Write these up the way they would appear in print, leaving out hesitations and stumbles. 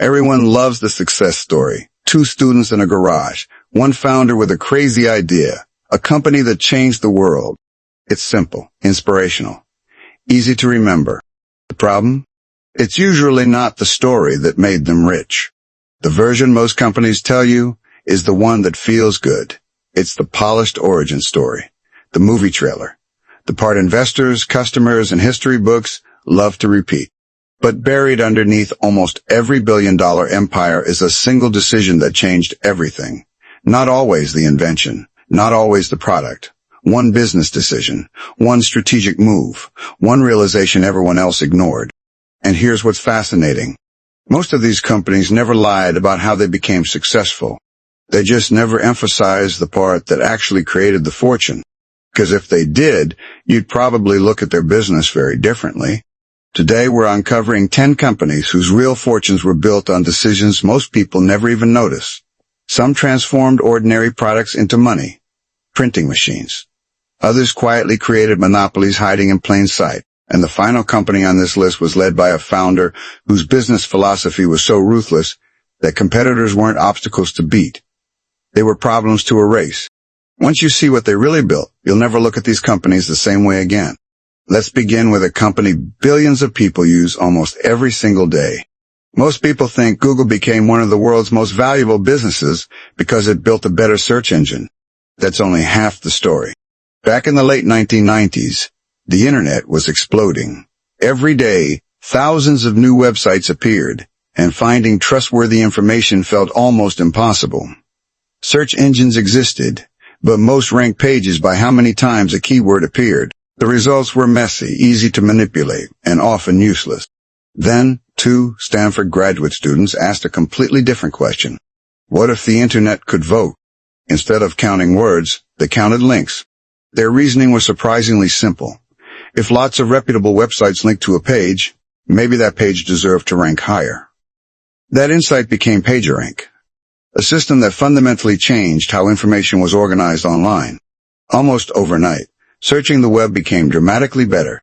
Everyone loves the success story. Two students in a garage, one founder with a crazy idea, a company that changed the world. It's simple, inspirational, easy to remember. The problem? It's usually not the story that made them rich. The version most companies tell you is the one that feels good. It's the polished origin story, the movie trailer, the part investors, customers, and history books love to repeat. But buried underneath almost every billion-dollar empire is a single decision that changed everything. Not always the invention, not always the product. One business decision, one strategic move, one realization everyone else ignored. And here's what's fascinating. Most of these companies never lied about how they became successful. They just never emphasized the part that actually created the fortune. Because if they did, you'd probably look at their business very differently. Today we're uncovering 10 companies whose real fortunes were built on decisions most people never even notice. Some transformed ordinary products into money, printing machines. Others quietly created monopolies hiding in plain sight. And the final company on this list was led by a founder whose business philosophy was so ruthless that competitors weren't obstacles to beat. They were problems to erase. Once you see what they really built, you'll never look at these companies the same way again. Let's begin with a company billions of people use almost every single day. Most people think Google became one of the world's most valuable businesses because it built a better search engine. That's only half the story. Back in the late 1990s, the internet was exploding. Every day, thousands of new websites appeared, and finding trustworthy information felt almost impossible. Search engines existed, but most ranked pages by how many times a keyword appeared. The results were messy, easy to manipulate, and often useless. Then, two Stanford graduate students asked a completely different question. What if the internet could vote? Instead of counting words, they counted links. Their reasoning was surprisingly simple. If lots of reputable websites linked to a page, maybe that page deserved to rank higher. That insight became PagerRank, a system that fundamentally changed how information was organized online. Almost overnight, searching the web became dramatically better.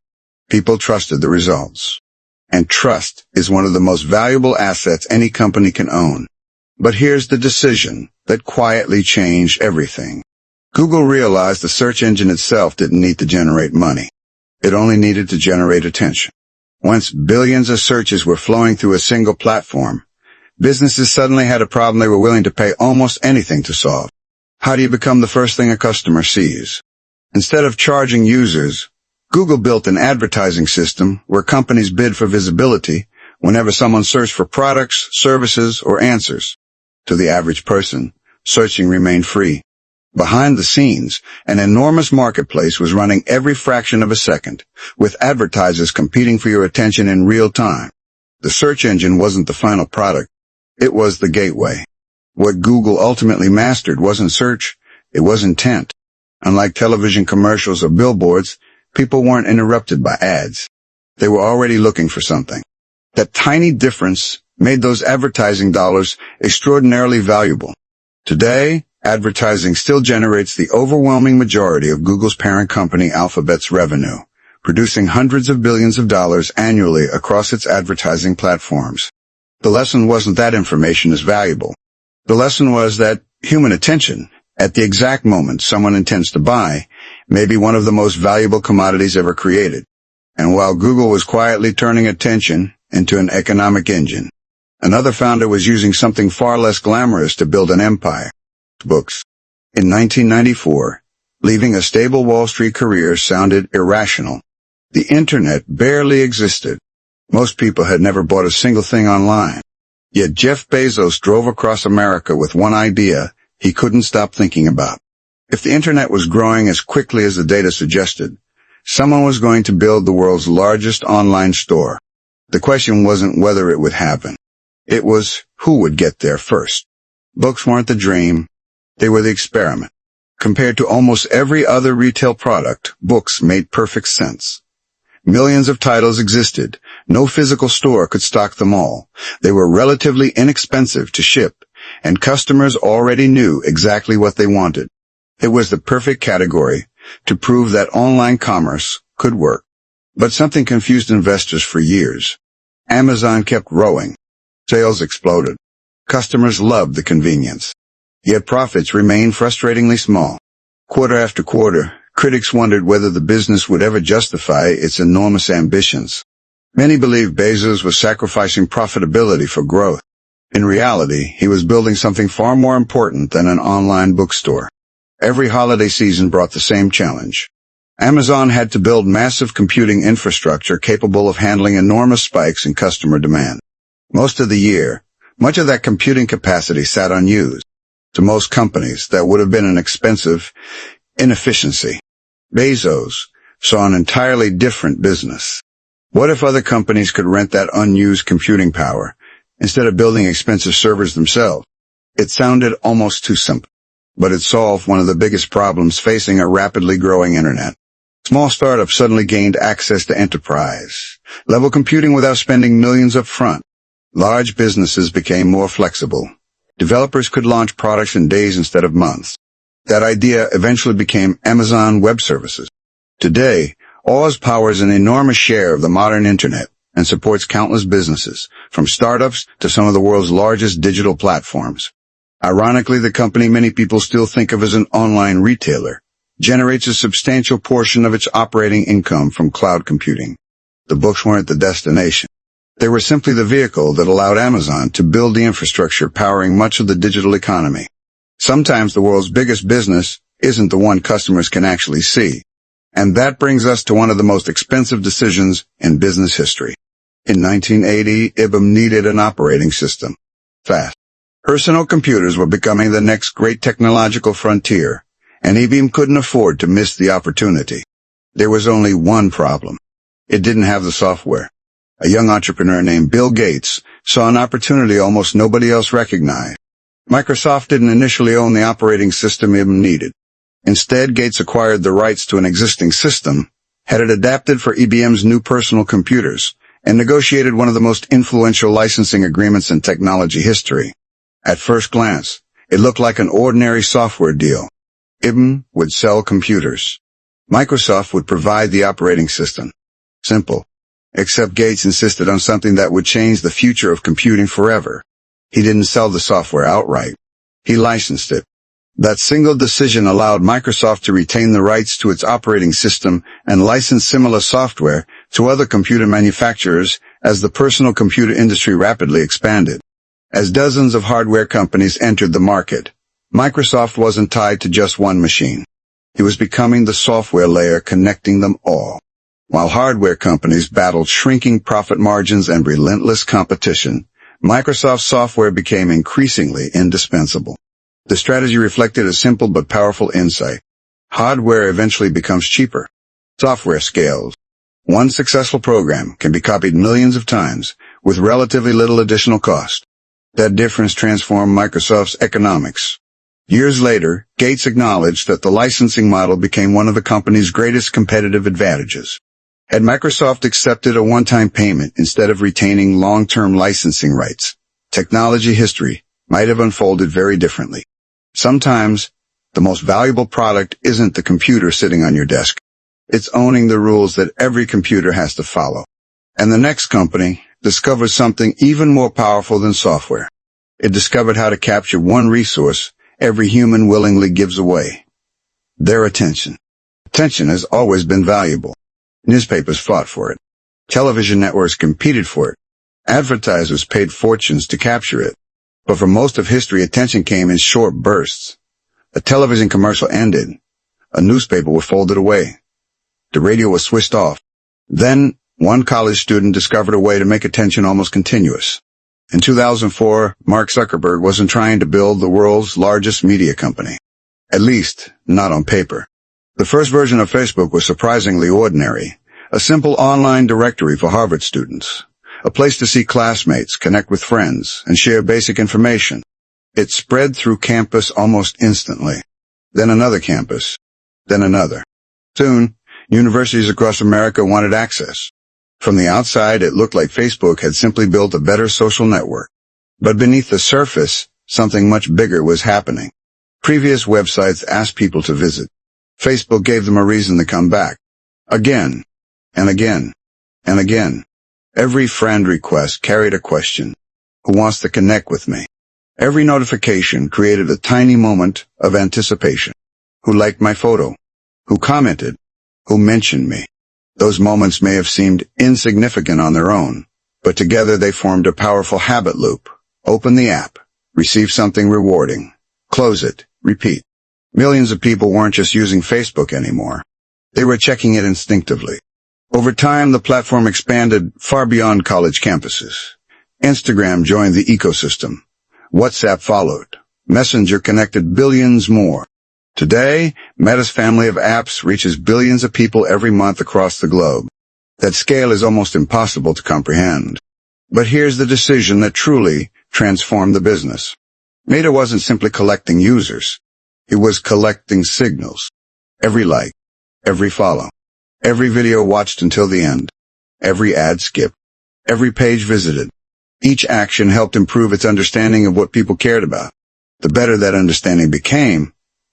People trusted the results. And trust is one of the most valuable assets any company can own. But here's the decision that quietly changed everything. Google realized the search engine itself didn't need to generate money. It only needed to generate attention. Once billions of searches were flowing through a single platform, businesses suddenly had a problem they were willing to pay almost anything to solve. How do you become the first thing a customer sees? Instead of charging users, Google built an advertising system where companies bid for visibility whenever someone searched for products, services, or answers. To the average person, searching remained free. Behind the scenes, an enormous marketplace was running every fraction of a second, with advertisers competing for your attention in real time. The search engine wasn't the final product. It was the gateway. What Google ultimately mastered wasn't search, it was intent. Unlike television commercials or billboards, people weren't interrupted by ads. They were already looking for something. That tiny difference made those advertising dollars extraordinarily valuable. Today, advertising still generates the overwhelming majority of Google's parent company Alphabet's revenue, producing hundreds of billions of dollars annually across its advertising platforms. The lesson wasn't that information is valuable. The lesson was that human attention, at the exact moment someone intends to buy, may be one of the most valuable commodities ever created. And while Google was quietly turning attention into an economic engine, another founder was using something far less glamorous to build an empire. Books. In 1994, leaving a stable Wall Street career sounded irrational. The internet barely existed. Most people had never bought a single thing online. Yet Jeff Bezos drove across America with one idea he couldn't stop thinking about. If the internet was growing as quickly as the data suggested, someone was going to build the world's largest online store. The question wasn't whether it would happen. It was who would get there first. Books weren't the dream. They were the experiment. Compared to almost every other retail product, books made perfect sense. Millions of titles existed. No physical store could stock them all. They were relatively inexpensive to ship, and customers already knew exactly what they wanted. It was the perfect category to prove that online commerce could work. But something confused investors for years. Amazon kept growing. Sales exploded. Customers loved the convenience. Yet profits remained frustratingly small. Quarter after quarter, critics wondered whether the business would ever justify its enormous ambitions. Many believed Bezos was sacrificing profitability for growth. In reality, he was building something far more important than an online bookstore. Every holiday season brought the same challenge. Amazon had to build massive computing infrastructure capable of handling enormous spikes in customer demand. Most of the year, much of that computing capacity sat unused. To most companies, that would have been an expensive inefficiency. Bezos saw an entirely different business. What if other companies could rent that unused computing power instead of building expensive servers themselves? It sounded almost too simple, but it solved one of the biggest problems facing a rapidly growing internet. Small startups suddenly gained access to enterprise-level computing without spending millions up front. Large businesses became more flexible. Developers could launch products in days instead of months. That idea eventually became Amazon Web Services. Today, Oz powers an enormous share of the modern internet and supports countless businesses, from startups to some of the world's largest digital platforms. Ironically, the company many people still think of as an online retailer generates a substantial portion of its operating income from cloud computing. The books weren't the destination. They were simply the vehicle that allowed Amazon to build the infrastructure powering much of the digital economy. Sometimes the world's biggest business isn't the one customers can actually see. And that brings us to one of the most expensive decisions in business history. In 1980, IBM needed an operating system. Fast. Personal computers were becoming the next great technological frontier, and IBM couldn't afford to miss the opportunity. There was only one problem. It didn't have the software. A young entrepreneur named Bill Gates saw an opportunity almost nobody else recognized. Microsoft didn't initially own the operating system IBM needed. Instead, Gates acquired the rights to an existing system, had it adapted for IBM's new personal computers, and negotiated one of the most influential licensing agreements in technology history. At first glance, it looked like an ordinary software deal. IBM would sell computers. Microsoft would provide the operating system. Simple. Except Gates insisted on something that would change the future of computing forever. He didn't sell the software outright. He licensed it. That single decision allowed Microsoft to retain the rights to its operating system and license similar software to other computer manufacturers as the personal computer industry rapidly expanded. As dozens of hardware companies entered the market, Microsoft wasn't tied to just one machine. It was becoming the software layer connecting them all. While hardware companies battled shrinking profit margins and relentless competition, Microsoft's software became increasingly indispensable. The strategy reflected a simple but powerful insight. Hardware eventually becomes cheaper. Software scales. One successful program can be copied millions of times with relatively little additional cost. That difference transformed Microsoft's economics. Years later, Gates acknowledged that the licensing model became one of the company's greatest competitive advantages. Had Microsoft accepted a one-time payment instead of retaining long-term licensing rights, technology history might have unfolded very differently. Sometimes, the most valuable product isn't the computer sitting on your desk. It's owning the rules that every computer has to follow. And the next company discovered something even more powerful than software. It discovered how to capture one resource every human willingly gives away: their attention. Attention has always been valuable. Newspapers fought for it. Television networks competed for it. Advertisers paid fortunes to capture it. But for most of history, attention came in short bursts. A television commercial ended. A newspaper was folded away. The radio was switched off. Then, one college student discovered a way to make attention almost continuous. In 2004, Mark Zuckerberg wasn't trying to build the world's largest media company. At least, not on paper. The first version of Facebook was surprisingly ordinary. A simple online directory for Harvard students. A place to see classmates, connect with friends, and share basic information. It spread through campus almost instantly. Then another campus. Then another. Soon, universities across America wanted access. From the outside, it looked like Facebook had simply built a better social network. But beneath the surface, something much bigger was happening. Previous websites asked people to visit. Facebook gave them a reason to come back. Again, and again, and again. Every friend request carried a question. Who wants to connect with me? Every notification created a tiny moment of anticipation. Who liked my photo? Who commented? Who mentioned me? Those moments may have seemed insignificant on their own, but together they formed a powerful habit loop. Open the app, receive something rewarding, close it, repeat. Millions of people weren't just using Facebook anymore. They were checking it instinctively. Over time, the platform expanded far beyond college campuses. Instagram joined the ecosystem. WhatsApp followed. Messenger connected billions more. Today, Meta's family of apps reaches billions of people every month across the globe. That scale is almost impossible to comprehend. But here's the decision that truly transformed the business. Meta wasn't simply collecting users. It was collecting signals. Every like, every follow, every video watched until the end, every ad skipped, every page visited. Each action helped improve its understanding of what people cared about. The better that understanding became,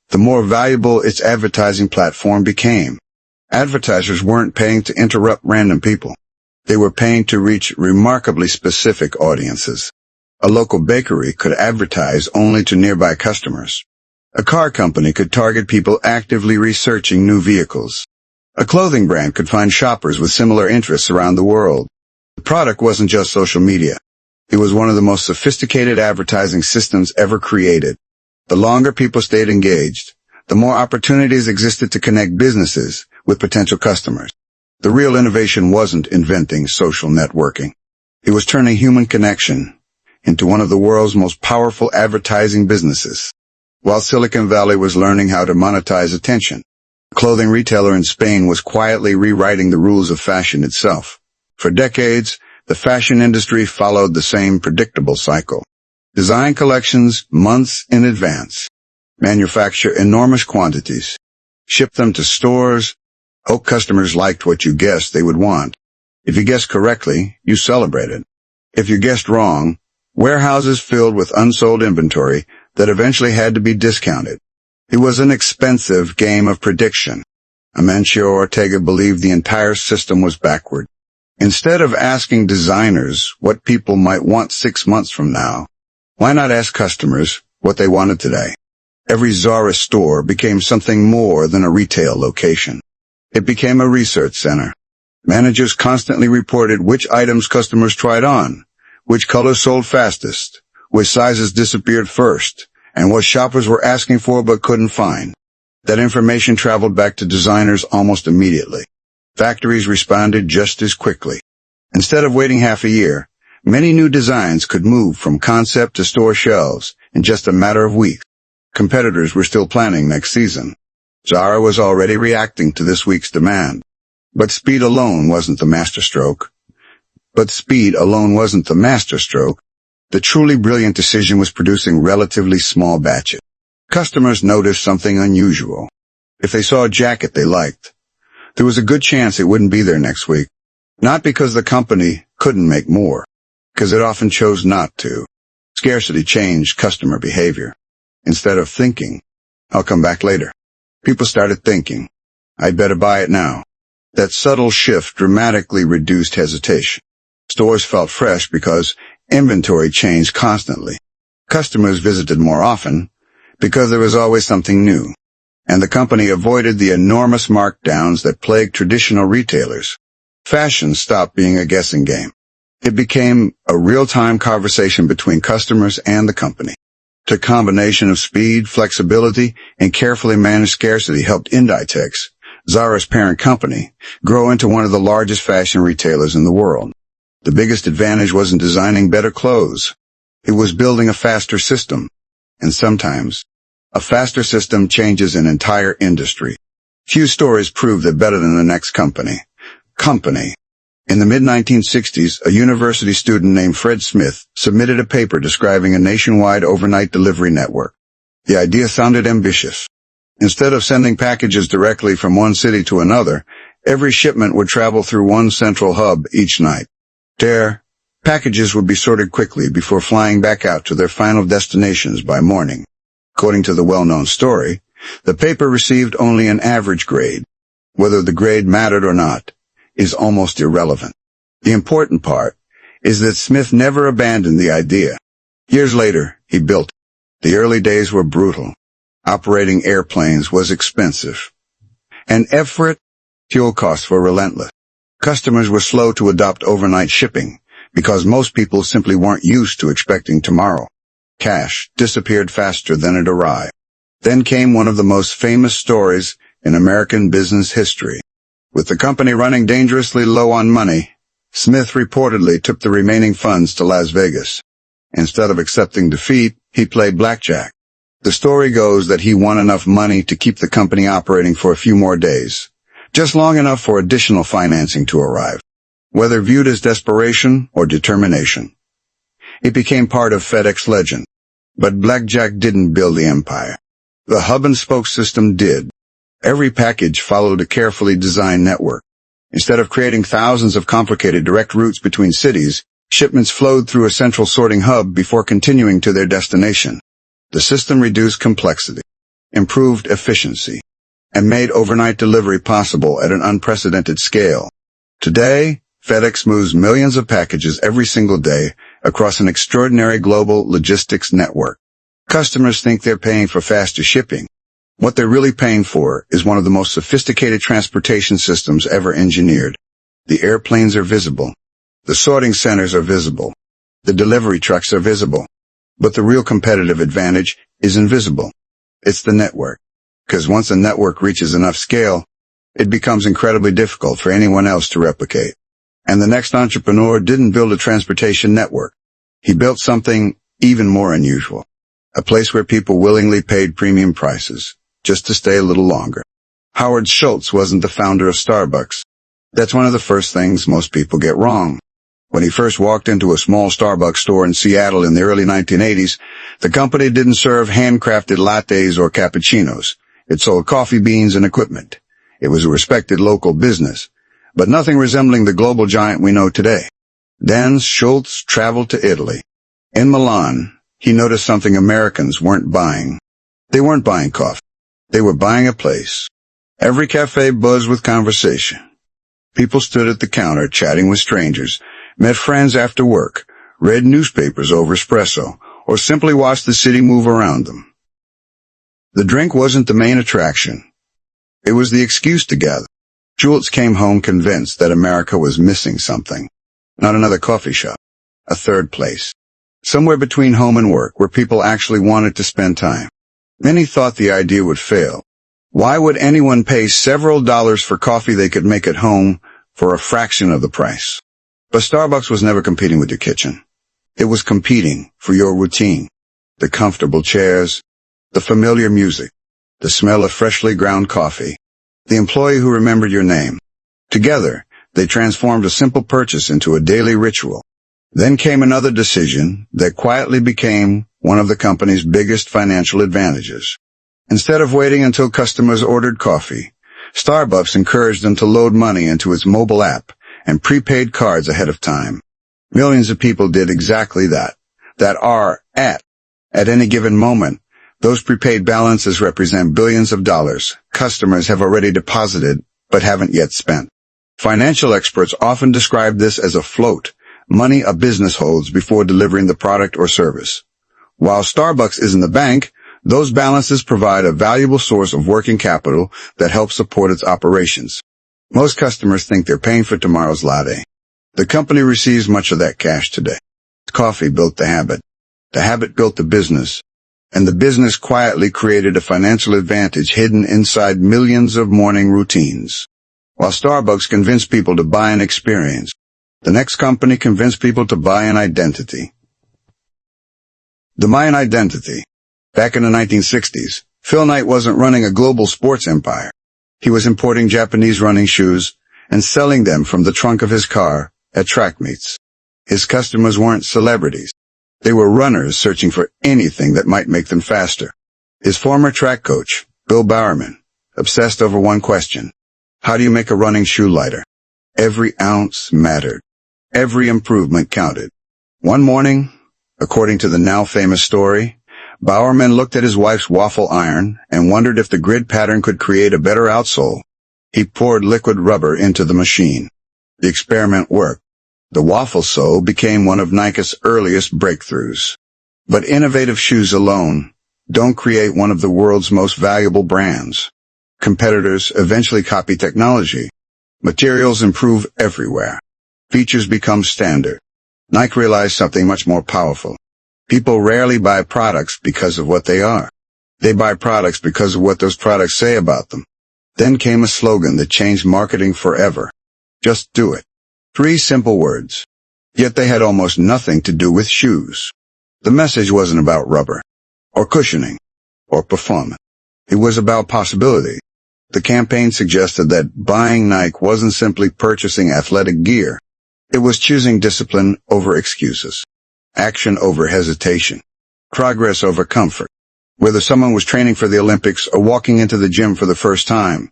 the more valuable its advertising platform became. Advertisers weren't paying to interrupt random people. They were paying to reach remarkably specific audiences. A local bakery could advertise only to nearby customers. A car company could target people actively researching new vehicles. A clothing brand could find shoppers with similar interests around the world. The product wasn't just social media. It was one of the most sophisticated advertising systems ever created. The longer people stayed engaged, the more opportunities existed to connect businesses with potential customers. The real innovation wasn't inventing social networking. It was turning human connection into one of the world's most powerful advertising businesses. While Silicon Valley was learning how to monetize attention, a clothing retailer in Spain was quietly rewriting the rules of fashion itself. For decades, the fashion industry followed the same predictable cycle. Design collections months in advance. Manufacture enormous quantities. Ship them to stores. Hope customers liked what you guessed they would want. If you guessed correctly, you celebrated. If you guessed wrong, warehouses filled with unsold inventory that eventually had to be discounted. It was an expensive game of prediction. Amancio Ortega believed the entire system was backward. Instead of asking designers what people might want 6 months from now, why not ask customers what they wanted today? Every Zara store became something more than a retail location. It became a research center. Managers constantly reported which items customers tried on, which colors sold fastest, which sizes disappeared first, and what shoppers were asking for but couldn't find. That information traveled back to designers almost immediately. Factories responded just as quickly. Instead of waiting half a year, many new designs could move from concept to store shelves in just a matter of weeks. Competitors were still planning next season. Zara was already reacting to this week's demand. But speed alone wasn't the masterstroke. The truly brilliant decision was producing relatively small batches. Customers noticed something unusual. If they saw a jacket they liked, there was a good chance it wouldn't be there next week. Not because the company couldn't make more, because it often chose not to. Scarcity changed customer behavior. Instead of thinking, I'll come back later, people started thinking, I'd better buy it now. That subtle shift dramatically reduced hesitation. Stores felt fresh because inventory changed constantly. Customers visited more often because there was always something new. And the company avoided the enormous markdowns that plagued traditional retailers. Fashion stopped being a guessing game. It became a real-time conversation between customers and the company. The combination of speed, flexibility, and carefully managed scarcity helped Inditex, Zara's parent company, grow into one of the largest fashion retailers in the world. The biggest advantage wasn't designing better clothes. It was building a faster system. And sometimes, a faster system changes an entire industry. Few stories prove that better than the next company. In the mid-1960s, a university student named Fred Smith submitted a paper describing a nationwide overnight delivery network. The idea sounded ambitious. Instead of sending packages directly from one city to another, every shipment would travel through one central hub each night. There, packages would be sorted quickly before flying back out to their final destinations by morning. According to the well-known story, the paper received only an average grade. Whether the grade mattered or not is almost irrelevant. The important part is that Smith never abandoned the idea. Years later, he built it. The early days were brutal. Operating airplanes was expensive. And effort, fuel costs were relentless. Customers were slow to adopt overnight shipping because most people simply weren't used to expecting tomorrow. Cash disappeared faster than it arrived. Then came one of the most famous stories in American business history. With the company running dangerously low on money, Smith reportedly took the remaining funds to Las Vegas. Instead of accepting defeat, he played blackjack. The story goes that he won enough money to keep the company operating for a few more days, just long enough for additional financing to arrive. Whether viewed as desperation or determination, it became part of FedEx legend. But blackjack didn't build the empire. The hub-and-spoke system did. Every package followed a carefully designed network. Instead of creating thousands of complicated direct routes between cities, shipments flowed through a central sorting hub before continuing to their destination. The system reduced complexity, improved efficiency, and made overnight delivery possible at an unprecedented scale. Today, FedEx moves millions of packages every single day across an extraordinary global logistics network. Customers think they're paying for faster shipping. What they're really paying for is one of the most sophisticated transportation systems ever engineered. The airplanes are visible. The sorting centers are visible. The delivery trucks are visible. But the real competitive advantage is invisible. It's the network. Because once a network reaches enough scale, it becomes incredibly difficult for anyone else to replicate. And the next entrepreneur didn't build a transportation network. He built something even more unusual. A place where people willingly paid premium prices, just to stay a little longer. Howard Schultz wasn't the founder of Starbucks. That's one of the first things most people get wrong. When he first walked into a small Starbucks store in Seattle in the early 1980s, the company didn't serve handcrafted lattes or cappuccinos. It sold coffee beans and equipment. It was a respected local business, but nothing resembling the global giant we know today. Then Schultz traveled to Italy. In Milan, he noticed something Americans weren't buying. They weren't buying coffee. They were buying a place. Every cafe buzzed with conversation. People stood at the counter chatting with strangers, met friends after work, read newspapers over espresso, or simply watched the city move around them. The drink wasn't the main attraction. It was the excuse to gather. Schultz came home convinced that America was missing something. Not another coffee shop. A third place. Somewhere between home and work where people actually wanted to spend time. Many thought the idea would fail. Why would anyone pay several dollars for coffee they could make at home for a fraction of the price? But Starbucks was never competing with your kitchen. It was competing for your routine. The comfortable chairs, the familiar music, the smell of freshly ground coffee, the employee who remembered your name. Together, they transformed a simple purchase into a daily ritual. Then came another decision that quietly became one of the company's biggest financial advantages. Instead of waiting until customers ordered coffee, Starbucks encouraged them to load money into its mobile app and prepaid cards ahead of time. Millions of people did exactly that. That are at any given moment. Those prepaid balances represent billions of dollars customers have already deposited but haven't yet spent. Financial experts often describe this as a float, money a business holds before delivering the product or service. While Starbucks isn't the bank, those balances provide a valuable source of working capital that helps support its operations. Most customers think they're paying for tomorrow's latte. The company receives much of that cash today. Coffee built the habit. The habit built the business. And the business quietly created a financial advantage hidden inside millions of morning routines. While Starbucks convinced people to buy an experience, the next company convinced people to buy an identity. The Mayan identity. Back in the 1960s, Phil Knight wasn't running a global sports empire. He was importing Japanese running shoes and selling them from the trunk of his car at track meets. His customers weren't celebrities. They were runners searching for anything that might make them faster. His former track coach, Bill Bowerman, obsessed over one question. How do you make a running shoe lighter? Every ounce mattered. Every improvement counted. One morning, according to the now famous story, Bowerman looked at his wife's waffle iron and wondered if the grid pattern could create a better outsole. He poured liquid rubber into the machine. The experiment worked. The waffle sole became one of Nike's earliest breakthroughs. But innovative shoes alone don't create one of the world's most valuable brands. Competitors eventually copy technology. Materials improve everywhere. Features become standard. Nike realized something much more powerful. People rarely buy products because of what they are. They buy products because of what those products say about them. Then came a slogan that changed marketing forever. Just do it. 3 simple words. Yet they had almost nothing to do with shoes. The message wasn't about rubber, or cushioning, or performance. It was about possibility. The campaign suggested that buying Nike wasn't simply purchasing athletic gear. It was choosing discipline over excuses, action over hesitation, progress over comfort. Whether someone was training for the Olympics or walking into the gym for the first time,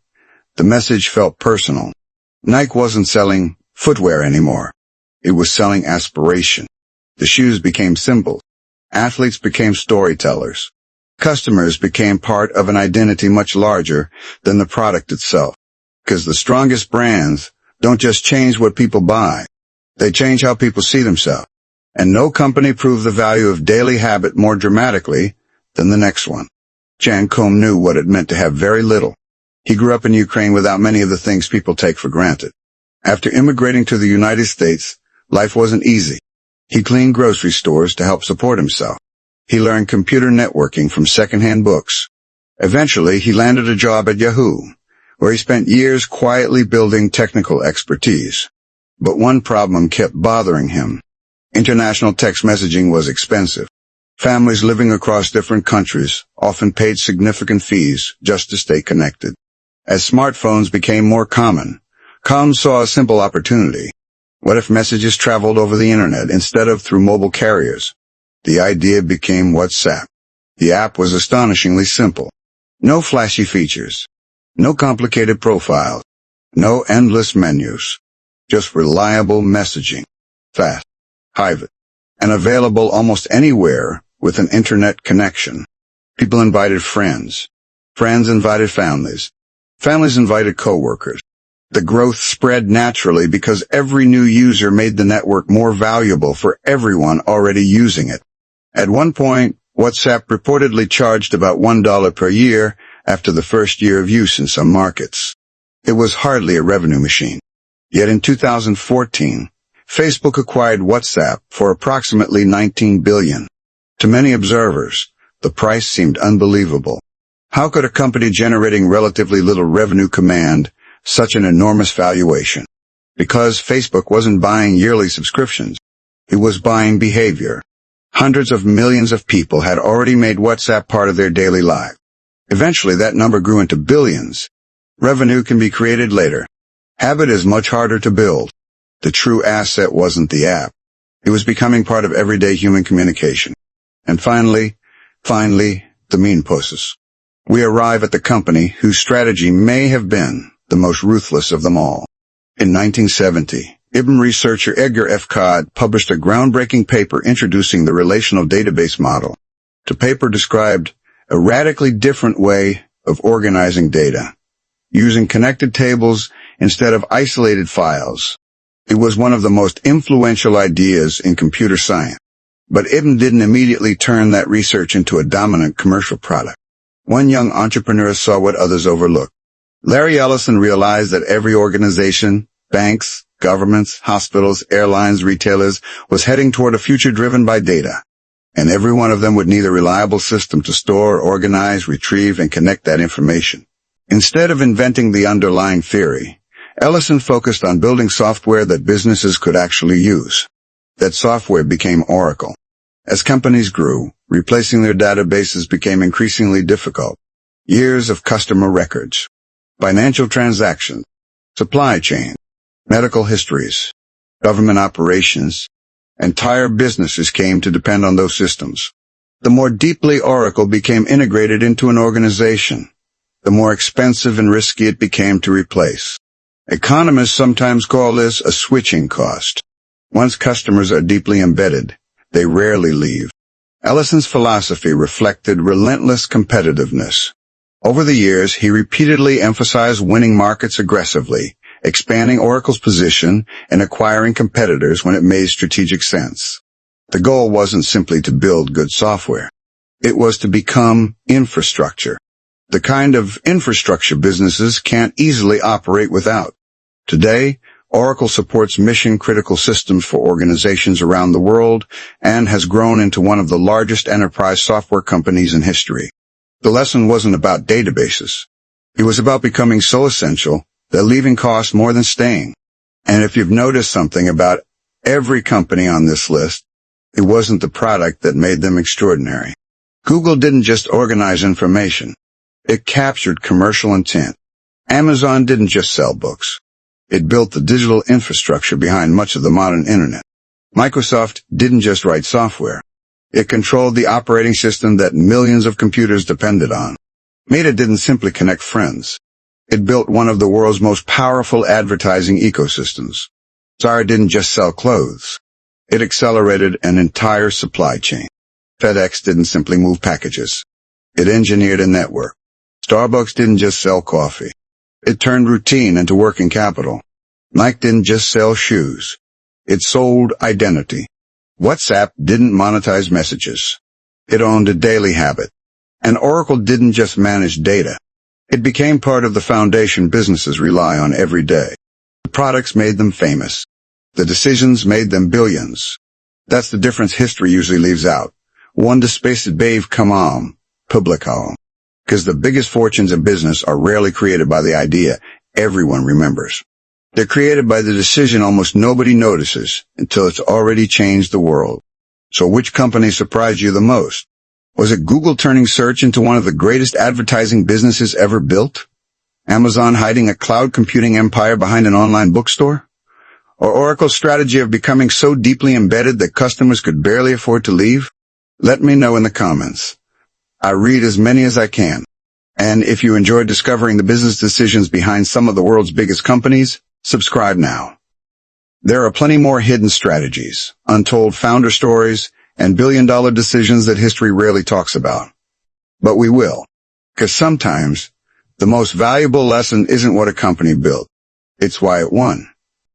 the message felt personal. Nike wasn't selling footwear anymore. It was selling aspiration. The shoes became symbols. Athletes became storytellers. Customers became part of an identity much larger than the product itself. Because the strongest brands don't just change what people buy. They change how people see themselves. And no company proved the value of daily habit more dramatically than the next one. Jan Koum knew what it meant to have very little. He grew up in Ukraine without many of the things people take for granted. After immigrating to the United States, life wasn't easy. He cleaned grocery stores to help support himself. He learned computer networking from secondhand books. Eventually, he landed a job at Yahoo, where he spent years quietly building technical expertise. But one problem kept bothering him. International text messaging was expensive. Families living across different countries often paid significant fees just to stay connected. As smartphones became more common, Koum saw a simple opportunity. What if messages traveled over the internet instead of through mobile carriers? The idea became WhatsApp. The app was astonishingly simple. No flashy features. No complicated profiles. No endless menus. Just reliable messaging. Fast, private, and available almost anywhere with an internet connection. People invited friends. Friends invited families. Families invited coworkers. The growth spread naturally because every new user made the network more valuable for everyone already using it. At one point, WhatsApp reportedly charged about $1 per year after the first year of use in some markets. It was hardly a revenue machine. Yet in 2014, Facebook acquired WhatsApp for approximately $19 billion. To many observers, the price seemed unbelievable. How could a company generating relatively little revenue command such an enormous valuation? Because Facebook wasn't buying yearly subscriptions. It was buying behavior. Hundreds of millions of people had already made WhatsApp part of their daily life. Eventually, that number grew into billions. Revenue can be created later. Habit is much harder to build. The true asset wasn't the app. It was becoming part of everyday human communication. And finally, the mean process. We arrive at the company whose strategy may have been the most ruthless of them all. In 1970, IBM researcher Edgar F. Codd published a groundbreaking paper introducing the relational database model. The paper described a radically different way of organizing data, using connected tables instead of isolated files. It was one of the most influential ideas in computer science. But IBM didn't immediately turn that research into a dominant commercial product. One young entrepreneur saw what others overlooked. Larry Ellison realized that every organization, banks, governments, hospitals, airlines, retailers, was heading toward a future driven by data. And every one of them would need a reliable system to store, organize, retrieve, and connect that information. Instead of inventing the underlying theory, Ellison focused on building software that businesses could actually use. That software became Oracle. As companies grew, replacing their databases became increasingly difficult. Years of customer records, financial transactions, supply chain, medical histories, government operations, entire businesses came to depend on those systems. The more deeply Oracle became integrated into an organization, the more expensive and risky it became to replace. Economists sometimes call this a switching cost. Once customers are deeply embedded, they rarely leave. Ellison's philosophy reflected relentless competitiveness. Over the years, he repeatedly emphasized winning markets aggressively expanding Oracle's position and acquiring competitors when it made strategic sense. The goal wasn't simply to build good software. It was to become infrastructure. The kind of infrastructure businesses can't easily operate without. Today, Oracle supports mission-critical systems for organizations around the world and has grown into one of the largest enterprise software companies in history. The lesson wasn't about databases. It was about becoming so essential that leaving cost more than staying. And if you've noticed something about every company on this list, it wasn't the product that made them extraordinary. Google didn't just organize information. It captured commercial intent. Amazon didn't just sell books. It built the digital infrastructure behind much of the modern internet. Microsoft didn't just write software. It controlled the operating system that millions of computers depended on. Meta didn't simply connect friends. It built one of the world's most powerful advertising ecosystems. Zara didn't just sell clothes. It accelerated an entire supply chain. FedEx didn't simply move packages. It engineered a network. Starbucks didn't just sell coffee. It turned routine into working capital. Nike didn't just sell shoes. It sold identity. WhatsApp didn't monetize messages. It owned a daily habit. And Oracle didn't just manage data. It became part of the foundation businesses rely on every day. The products made them famous. The decisions made them billions. That's the difference history usually leaves out. One despaced bave come on, public home. Because the biggest fortunes in business are rarely created by the idea everyone remembers. They're created by the decision almost nobody notices until it's already changed the world. So which company surprised you the most? Was it Google turning search into one of the greatest advertising businesses ever built? Amazon hiding a cloud computing empire behind an online bookstore? Or Oracle's strategy of becoming so deeply embedded that customers could barely afford to leave? Let me know in the comments. I read as many as I can. And if you enjoyed discovering the business decisions behind some of the world's biggest companies, subscribe now. There are plenty more hidden strategies, untold founder stories, and billion-dollar decisions that history rarely talks about. But we will. Because sometimes, the most valuable lesson isn't what a company built. It's why it won.